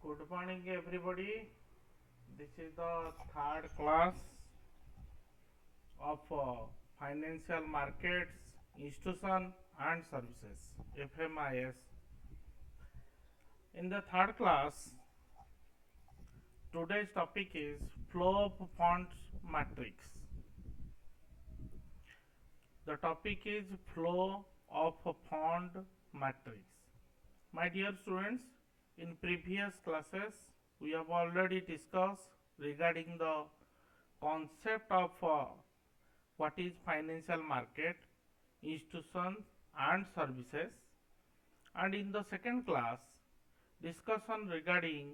Good morning, everybody. This is the third class of Financial Markets, Institution and Services (FMIS). In the third class, today's topic is Flow of Funds Matrix. The topic is Flow of Fund Matrix. My dear students, in previous classes, we have already discussed regarding the concept of what is financial market, institutions and services, and in the second class discussion regarding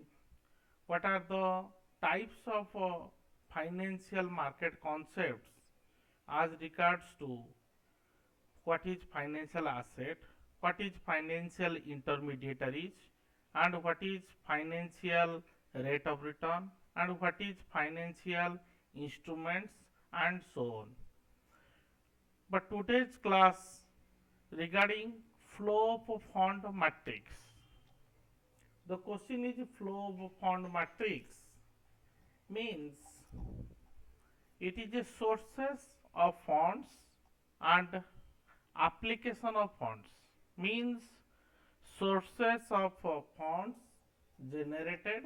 what are the types of financial market concepts as regards to what is financial asset, what is financial intermediaries, and what is financial rate of return, and what is financial instruments, and so on. But today's class regarding flow of fund matrix. The question is flow of fund matrix means it is a sources of funds and application of funds, means sources of funds generated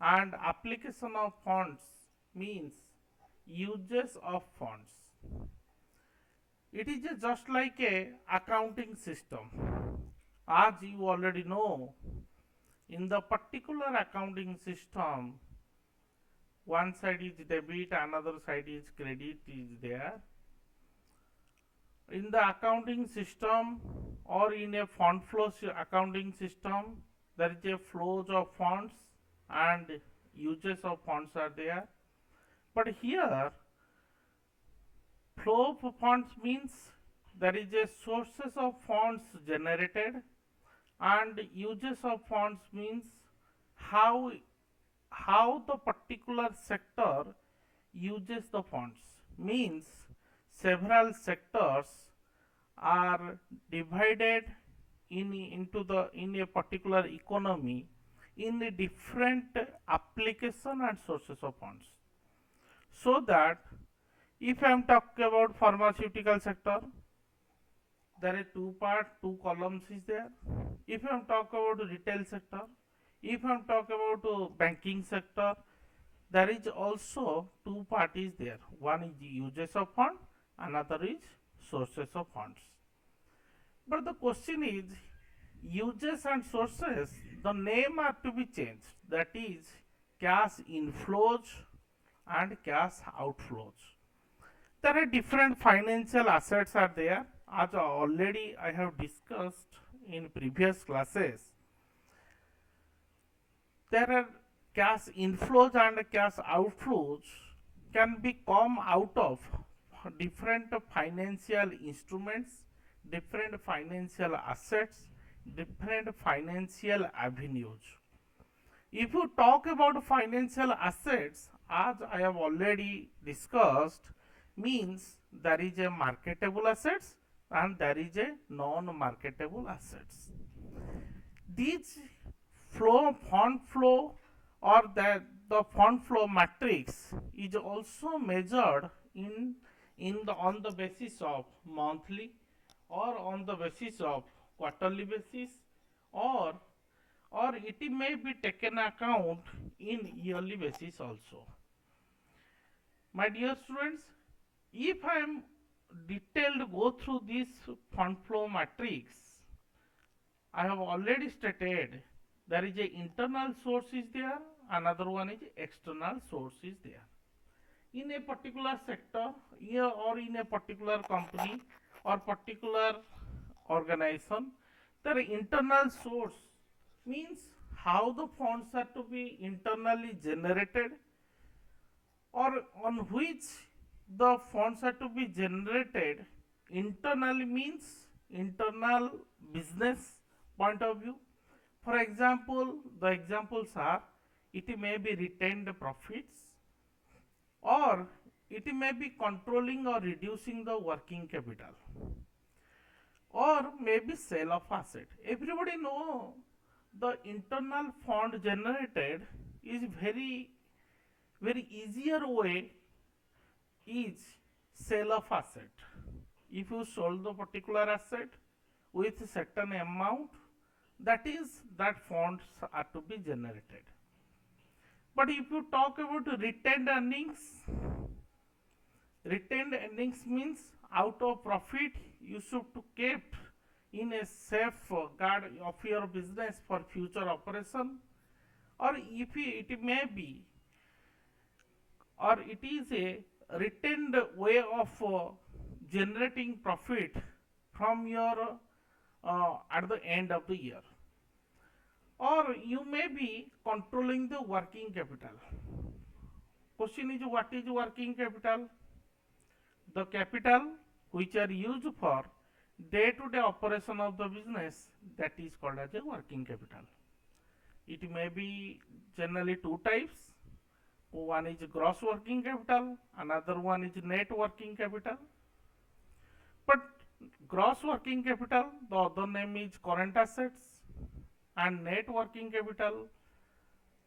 and application of funds means uses of funds. It is just like a accounting system. As you already know, in the particular accounting system, one side is debit, another side is credit is there. In the accounting system or in a fund flow accounting system, there is a flows of funds and uses of funds are there. But here, flow of funds means there is a sources of funds generated, and uses of funds means how the particular sector uses the funds, means several sectors are divided in a particular economy in a different application and sources of funds. So that if I am talking about pharmaceutical sector, there are two columns is there. If I am talking about retail sector, if I am talking about banking sector, there is also two parties there. One is uses of fund, another is sources of funds. But the question is, uses and sources, the name are to be changed. That is cash inflows and cash outflows. There are different financial assets are there, as already I have discussed in previous classes. There are cash inflows and cash outflows can be come out of different financial instruments, different financial assets, different financial avenues. If you talk about financial assets, as I have already discussed, means there is a marketable assets and there is a non-marketable assets. These fund flow or the fund flow matrix is also measured on the basis of monthly or on the basis of quarterly basis, or it may be taken account in yearly basis also. My dear students, if I am detailed go through this fund flow matrix, I have already stated there is a internal source is there, another one is external source is there. In a particular sector or in a particular company or particular organization, the internal source means how the funds are to be internally generated, or on which the funds are to be generated internally, means internal business point of view. For example, the examples are, it may be retained profits, or it may be controlling or reducing the working capital, or maybe sale of asset. Everybody know the internal fund generated is very easier way is sale of asset. If you sold the particular asset with certain amount, that is that funds are to be generated. But if you talk about retained earnings means out of profit you should to keep in a safe guard of your business for future operation, or if it may be, or it is a retained way of generating profit from your at the end of the year, or you may be controlling the working capital. Question is, what is working capital? The capital which are used for day to day operation of the business, that is called as a working capital. It may be generally two types. One is gross working capital, another one is net working capital. But gross working capital, the other name is current assets, and net working capital,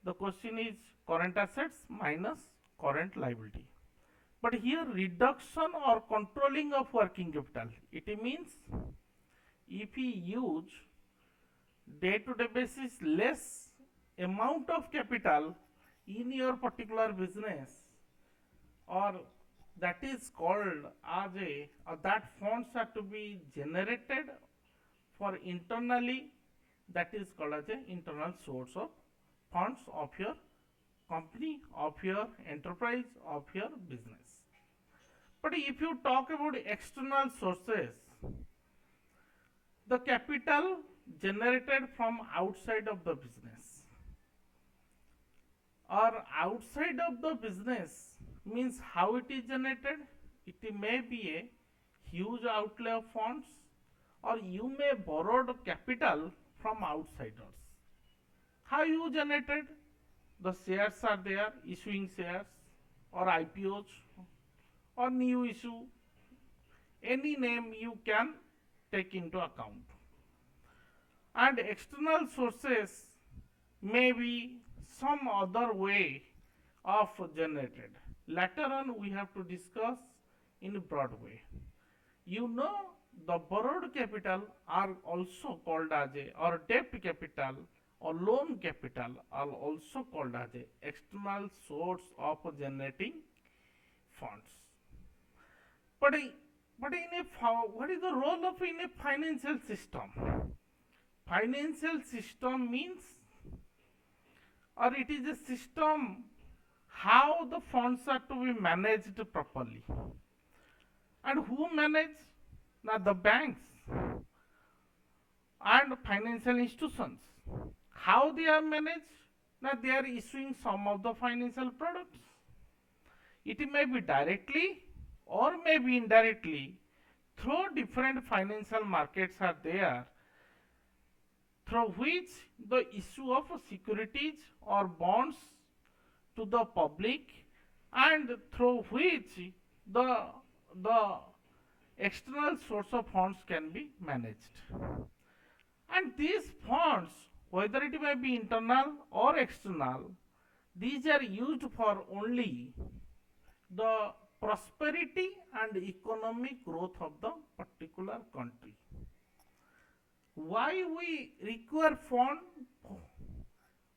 the question is current assets minus current liability. But here reduction or controlling of working capital, it means if we use day to day basis less amount of capital in your particular business, or that is called as a, or that funds are to be generated for internally, that is called as a internal source of funds of your company, of your enterprise, of your business. But if you talk about external sources, the capital generated from outside of the business, or outside of the business means how it is generated. It may be a huge outlay of funds, or you may borrow the capital from outsiders. How you generated? The shares are there, issuing shares, or IPOs, or new issue, any name you can take into account. And external sources may be some other way of generated. Later on we have to discuss in a broad way. You know, the borrowed capital are also called as a, or debt capital or loan capital are also called as a external source of generating funds. But but in a, what is the role of in a financial system? Financial system means, or it is a system how the funds are to be managed properly. And who manage? Now the banks and financial institutions. How they are managed? Now they are issuing some of the financial products. It may be directly or may be indirectly through different financial markets are there, through which the issue of securities or bonds to the public, and through which the the external source of funds can be managed. And these funds, whether it may be internal or external, these are used for only the prosperity and economic growth of the particular country. Why we require fund?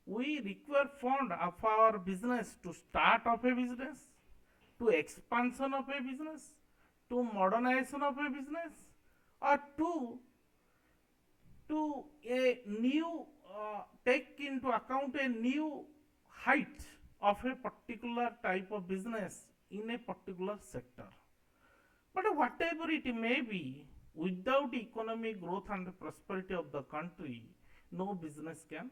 We require fund of our business to start of a business, to expansion of a business, to modernization of a business, or to a new take into account a new height of a particular type of business in a particular sector. But whatever it may be, without economic growth and prosperity of the country, no business can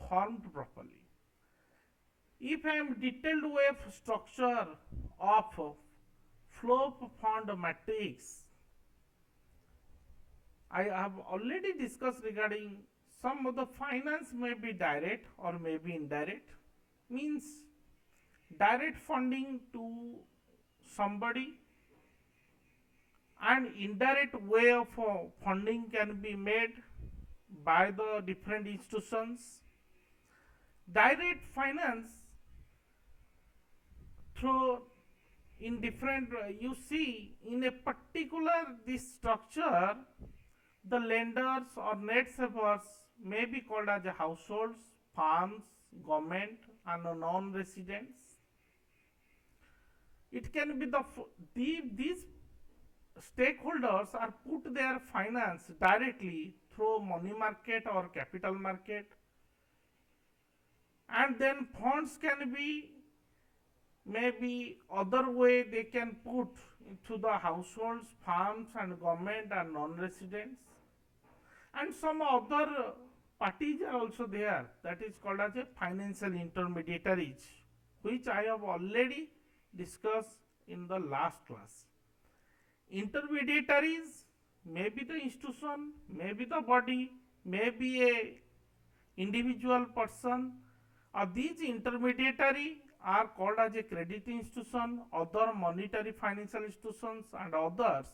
formed properly. If I am detailed way of structure of flow of fund matrix, I have already discussed regarding some of the finance may be direct or may be indirect. Means direct funding to somebody, and indirect way of funding can be made by the different institutions. Direct finance through in different you see in a particular this structure the lenders or net savers may be called as households, farms, government and non-residents. It can be these stakeholders are put their finance directly through money market or capital market, and then funds can be maybe other way they can put into the households, farms and government and non-residents, and some other parties are also there, that is called as a financial intermediaries, which I have already discussed in the last class. Intermediaries may be the institution, may be the body, may be a individual person, or these intermediary are called as a credit institution, other monetary financial institutions and others.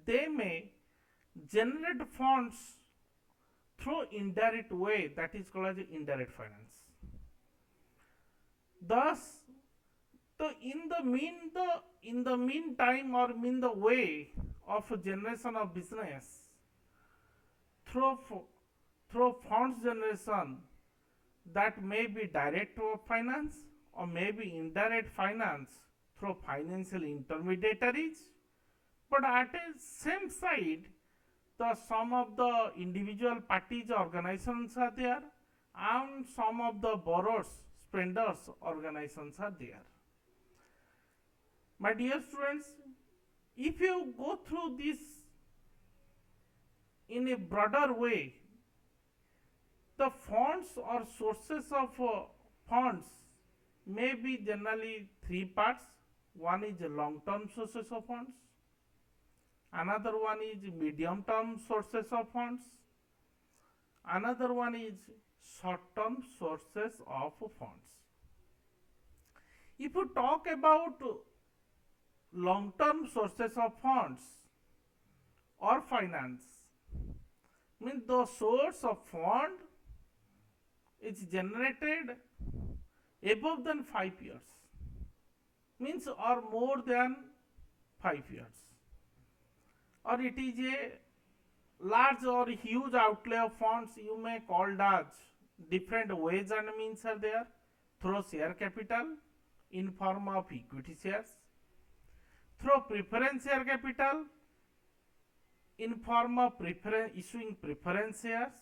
They may generate funds through indirect way, that is called as indirect finance. Thus, in the meantime or in the way of generation of business through funds generation, that may be direct finance or may be indirect finance through financial intermediaries, but at a same side the some of the individual parties organizations are there and some of the borrowers spenders organizations are there. My dear students, if you go through this in a broader way, the funds or sources of funds may be generally three parts. One is long term sources of funds, another one is medium term sources of funds, another one is short term sources of funds. If you talk about long term sources of funds or finance, means the source of fund is generated above than 5 years, means or more than 5 years, or it is a large or huge outlay of funds, you may call as different ways and means are there, through share capital in form of equity shares, through preference share capital in form of issuing preference shares,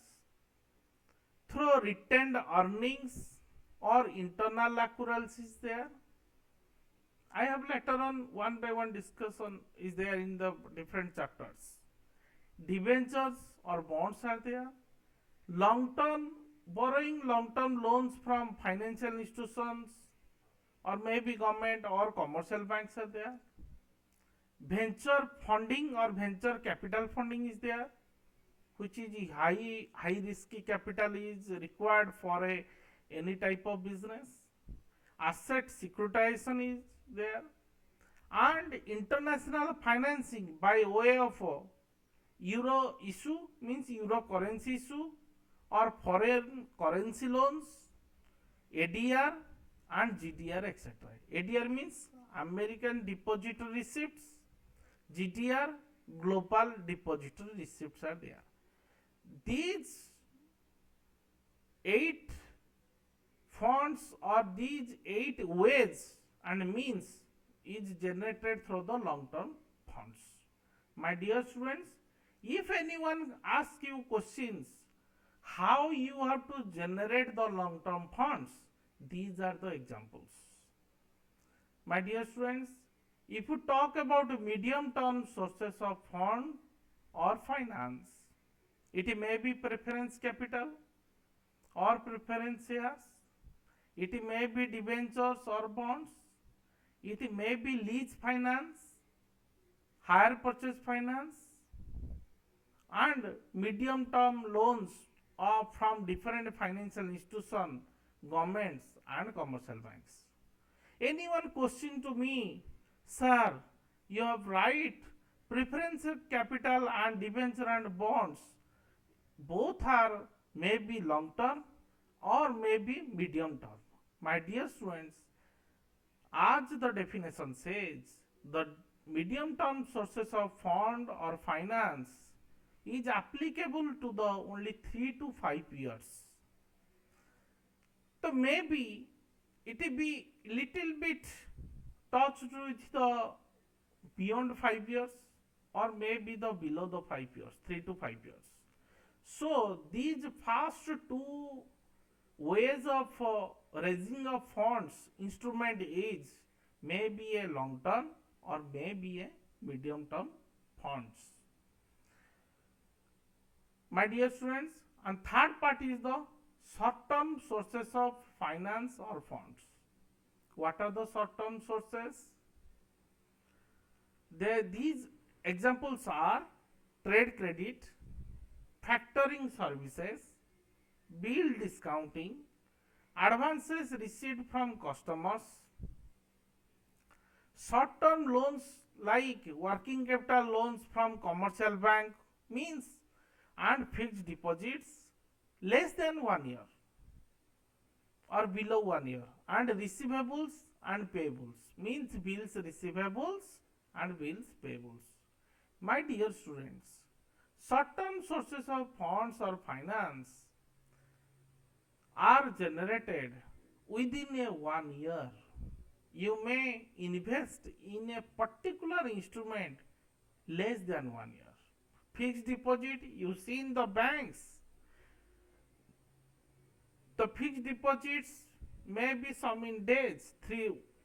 through retained earnings or internal accruals is there. I have later on one by one discussion is there in the different chapters. Debentures or bonds are there. Long term borrowing, long term loans from financial institutions or maybe government or commercial banks are there. Venture funding or venture capital funding is there, which is high risky capital is required for any type of business. Asset securitization is there, and international financing by way of euro issue, means euro currency issue, or foreign currency loans, ADR and GDR, etc. ADR means American Depository Receipts, GDR Global Depository Receipts are there. These 8 funds or these 8 ways and means is generated through the long term funds. My dear students, if anyone asks you questions how you have to generate the long term funds, these are the examples. My dear students, if you talk about medium term sources of fund or finance, it may be preference capital or preference shares, it may be debentures or bonds, it may be lease finance, hire purchase finance, and medium term loans or from different financial institutions, governments and commercial banks. Anyone question to me, sir, you have right, preference capital and debenture and bonds both are maybe long term or maybe medium term. My dear students, as the definition says, the medium term sources of fund or finance is applicable to the only 3 to 5 years. So maybe it will be little bit touched with the beyond 5 years or maybe the below the 5 years, 3 to 5 years. So these first two ways of raising of funds instrument is maybe a long term or maybe a medium term funds. My dear students, and third part is the short term sources of finance or funds. What are the short term sources? These examples are trade credit, factoring services, bill discounting, advances received from customers, short term loans like working capital loans from commercial bank means, and fixed deposits less than 1 year or below 1 year, and receivables and payables means bills receivables and bills payables. My dear students, short term sources of funds or finance are generated within a 1 year. You may invest in a particular instrument less than 1 year. Fixed deposit you see in the banks. The fixed deposits may be some in days,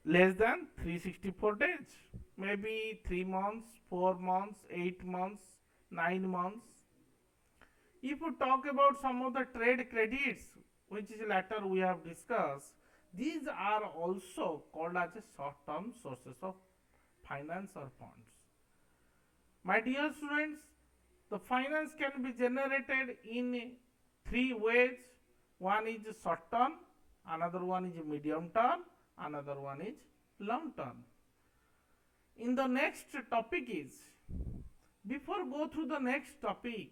less than 364 days, maybe 3 months, 4 months, 8 months, 9 months. If you talk about some of the trade credits, which is later we have discussed, these are also called as a short term sources of finance or funds. My dear students, the finance can be generated in 3 ways. One is short term, another one is medium term, another one is long term. In the next topic is, before go through the next topic,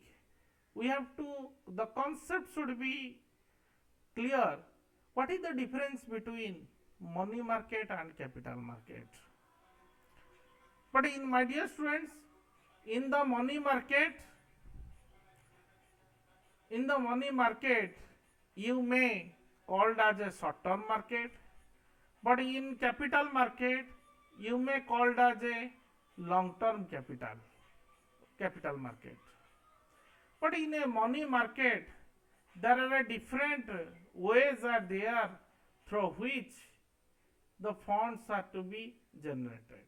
we have to, the concept should be clear. What is the difference between money market and capital market? But in my dear students, in the money market, you may called as a short term market, but in capital market you may called as a long term capital market. But in a money market there are different ways are there through which the funds are to be generated.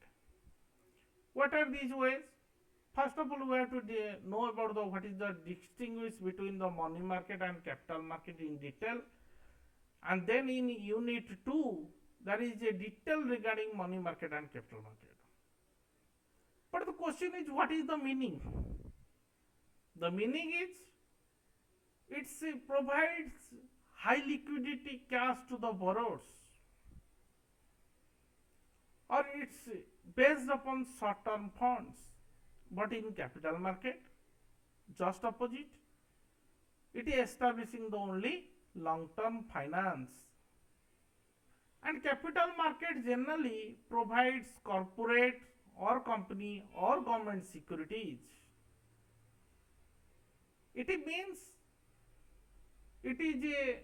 What are these ways? First of all, we have to know about what is the distinguish between the money market and capital market in detail, and then in unit 2 there is a detail regarding money market and capital market. But the question is, what is the meaning? The meaning is, it provides high liquidity cash to the borrowers, or it's based upon short term funds. But in capital market, just opposite, it is establishing the only long term finance. And capital market generally provides corporate or company or government securities. It means it is a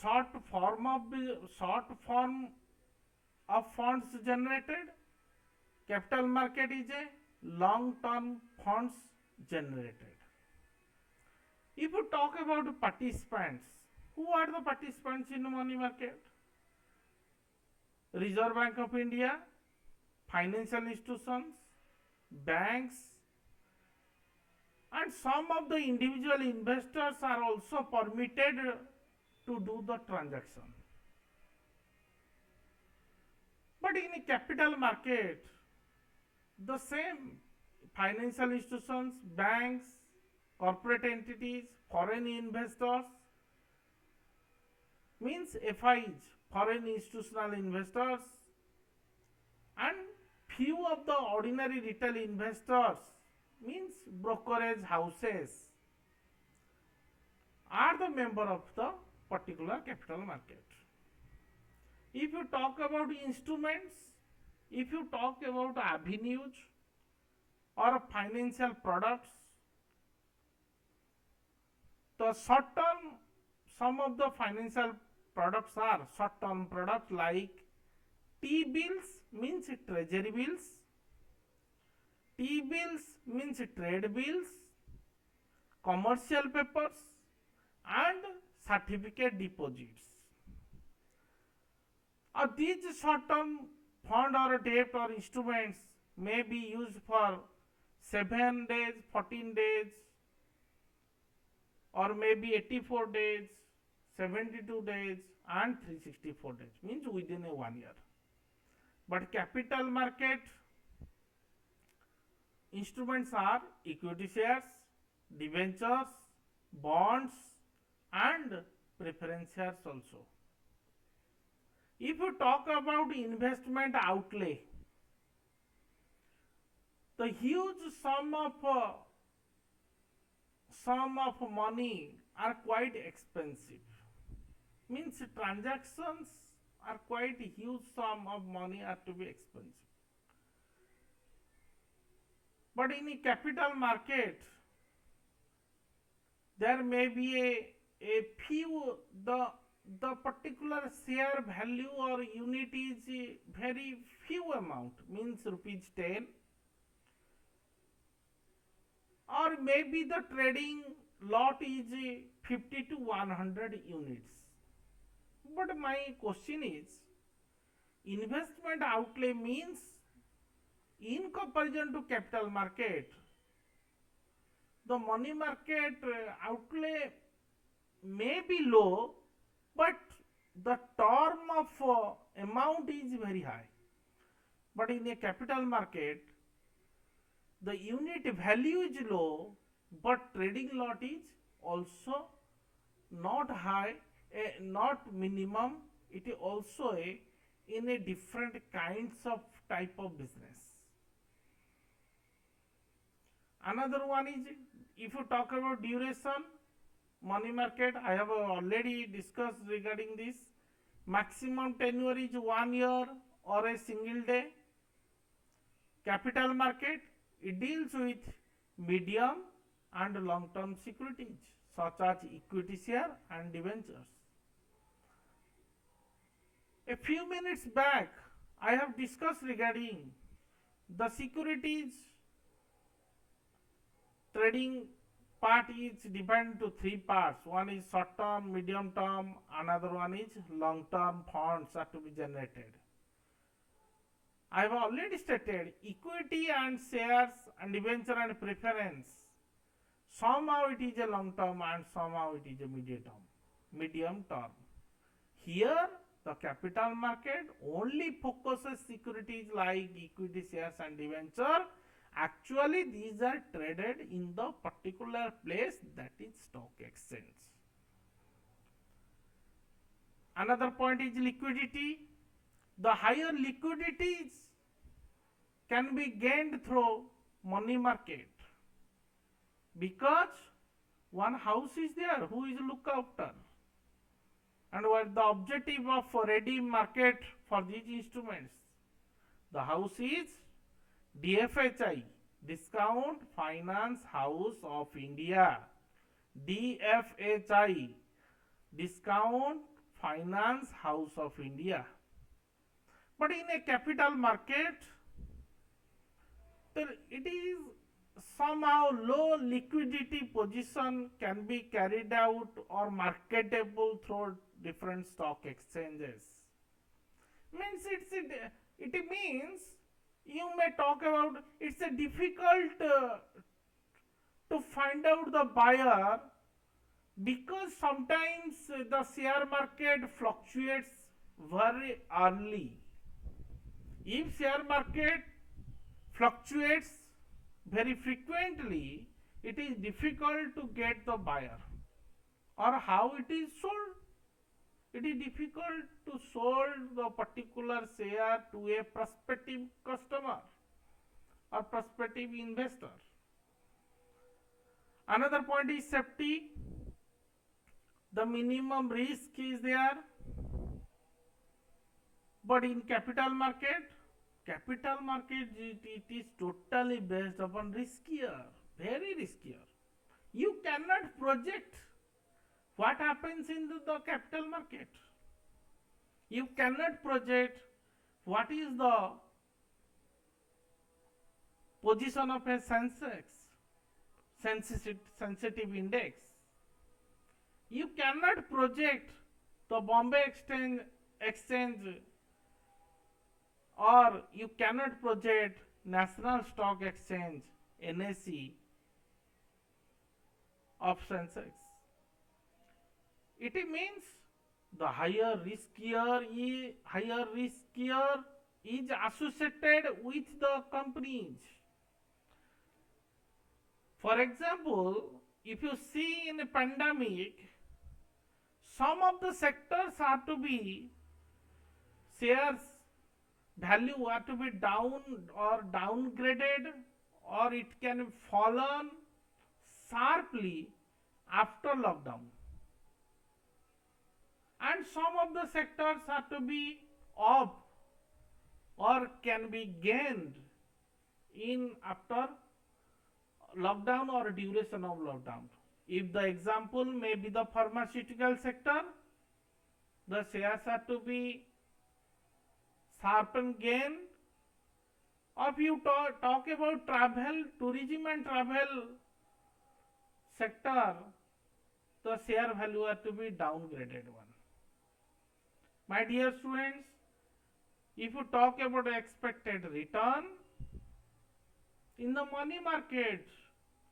short form of funds generated. Capital market is a long term funds generated. If you talk about participants, who are the participants in the money market? Reserve Bank of India, financial institutions, banks, and some of the individual investors are also permitted to do the transaction. But in a capital market, the same financial institutions, banks, corporate entities, foreign investors, means FIs, foreign institutional investors, and few of the ordinary retail investors, means brokerage houses, the member of the particular capital market. If you talk about instruments, if you talk about avenues or financial products, the short term, some of the financial products are short term products like T bills means treasury bills, T bills means trade bills, commercial papers and certificate deposits. These short term fund or debt or instruments may be used for 7 days, 14 days, or maybe 84 days, 72 days and 364 days, means within a 1 year. But capital market instruments are equity shares, debentures, bonds and preference shares also. If you talk about investment outlay, the huge sum of money are quite expensive. Means transactions are quite huge sum of money are to be expensive. But in a capital market, there may be a few the particular share value or unit is a very few amount, means rupees 10, or maybe the trading lot is 50 to 100 units. But my question is, investment outlay means in comparison to capital market, the money market outlay may be low, but the term of amount is very high. But in a capital market, the unit value is low, but trading lot is also not high, not minimum. It is also in a different kinds of type of business. Another one is, if you talk about duration, money market, I have already discussed regarding this. Maximum tenure is 1 year or a single day. Capital market, it deals with medium and long term securities such as equity share and debentures. A few minutes back, I have discussed regarding the securities trading part is divided into three parts. One is short term, medium term, another one is long term funds are to be generated. I have already stated equity and shares and debenture and preference. Somehow it is a long term and somehow it is a medium term. Here the capital market only focuses securities like equity shares and debenture. Actually these are traded in the particular place, that is stock exchange. Another point is liquidity. The higher liquidities can be gained through money market, because one house is there who is look after, and what the objective of redeem market for these instruments, the house is DFHI, Discount Finance House of India. DFHI, Discount Finance House of India. But in a capital market, it is somehow low liquidity position can be carried out or marketable through different stock exchanges. Means it means you may talk about it's a difficult to find out the buyer, because sometimes the share market fluctuates very early. If share market fluctuates very frequently, it is difficult to get the buyer, or how it is sold. It is difficult to sold the particular share to a prospective customer or prospective investor. Another point is safety. the minimum risk is there. But in capital market it is totally based upon riskier, very riskier. You cannot project what happens in the capital market. You cannot project what is the position of a sensitive index. You cannot project the Bombay exchange, or you cannot project National Stock Exchange NSE of Sensex. It means the higher riskier is associated with the companies. For example, if you see in a pandemic, some of the sectors are to be shares value are to be down or downgraded, or it can fallen sharply after lockdown, and some of the sectors are to be up or can be gained in after lockdown or duration of lockdown. If the example may be the pharmaceutical sector, the shares are to be sharp and gain. Or if you talk about travel, tourism and travel sector, the share value are to be downgraded one. My dear students, if you talk about expected return, in the money market,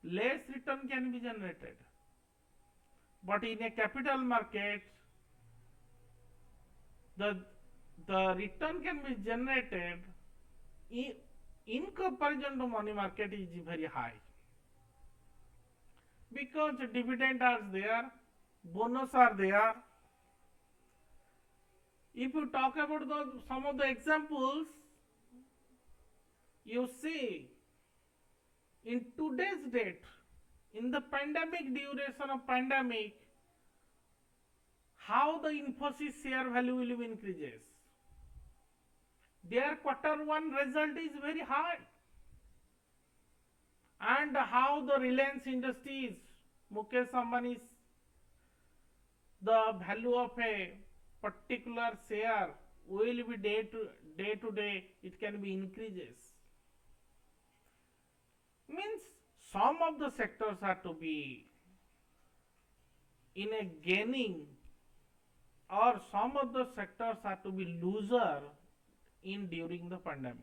less return can be generated. But in a capital market, the return can be generated in comparison to money market is very high. Because dividend are there, bonus are there. If you talk about some of the examples, you see in today's date, in the pandemic duration of pandemic, how the Infosys share value will be increases. Their Q1 result is very high. And how the Reliance Industries, Mukesh Ambani's, the value of a particular share will be day to day, it can be increases. Means some of the sectors are to be in a gaining, or some of the sectors are to be loser in during the pandemic.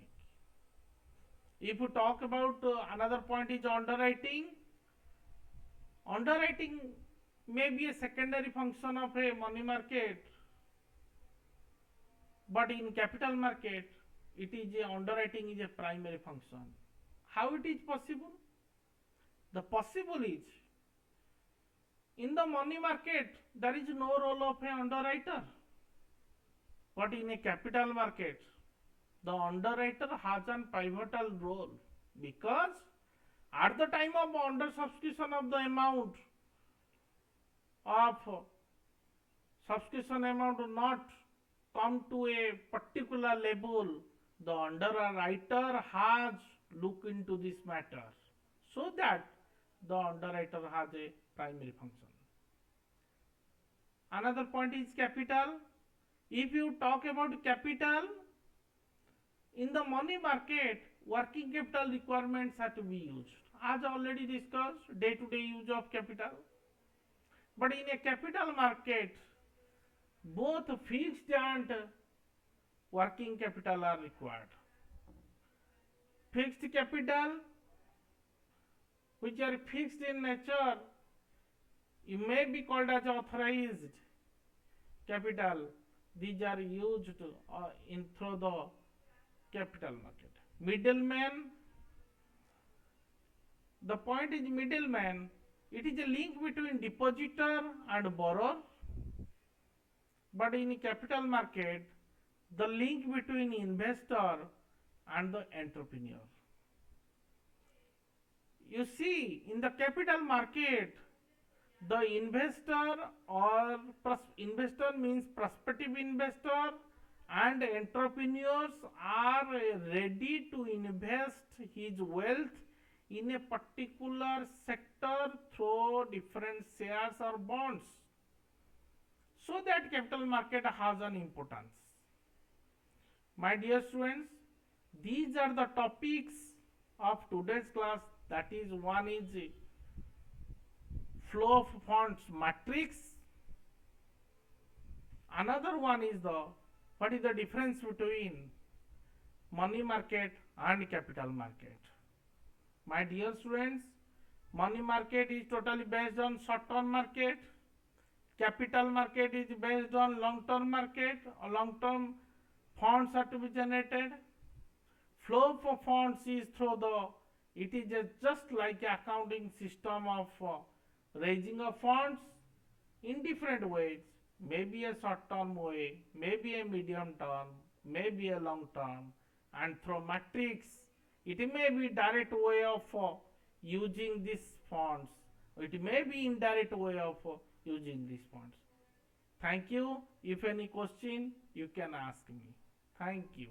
If you talk about another point is underwriting. Underwriting may be a secondary function of a money market, but in capital market, it is underwriting is a primary function. How it is possible? The possible is, in the money market, there is no role of a underwriter. But in a capital market, the underwriter has a pivotal role, because at the time of under subscription of the amount of subscription amount will not come to a particular level, the underwriter has look into this matter, so that the underwriter has a primary function. Another point is capital. If you talk about capital, in the money market, working capital requirements have to be used. As already discussed, day-to-day use of capital. But in a capital market, both fixed and working capital are required. Fixed capital, which are fixed in nature, it may be called as authorized capital. These are used in through the capital market. Middleman, the point is middleman, it is a link between depositor and borrower. But in capital market, the link between investor and the entrepreneur. You see, in the capital market, The investor or investor means prospective investor and entrepreneurs are ready to invest his wealth in a particular sector through different shares or bonds, so that capital market has an importance. My dear students, these are the topics of today's class. That is, one is flow of funds matrix, another one is the what is the difference between money market and capital market. My dear students, money market is totally based on short term market, capital market is based on long term market, or long term funds are to be generated. Flow for funds is through the, it is just like a accounting system of raising of funds in different ways, maybe a short term way, maybe a medium term, maybe a long term, and through matrix it may be direct way of using these funds, it may be indirect way of using these funds. Thank you. If any question you can ask me. Thank you.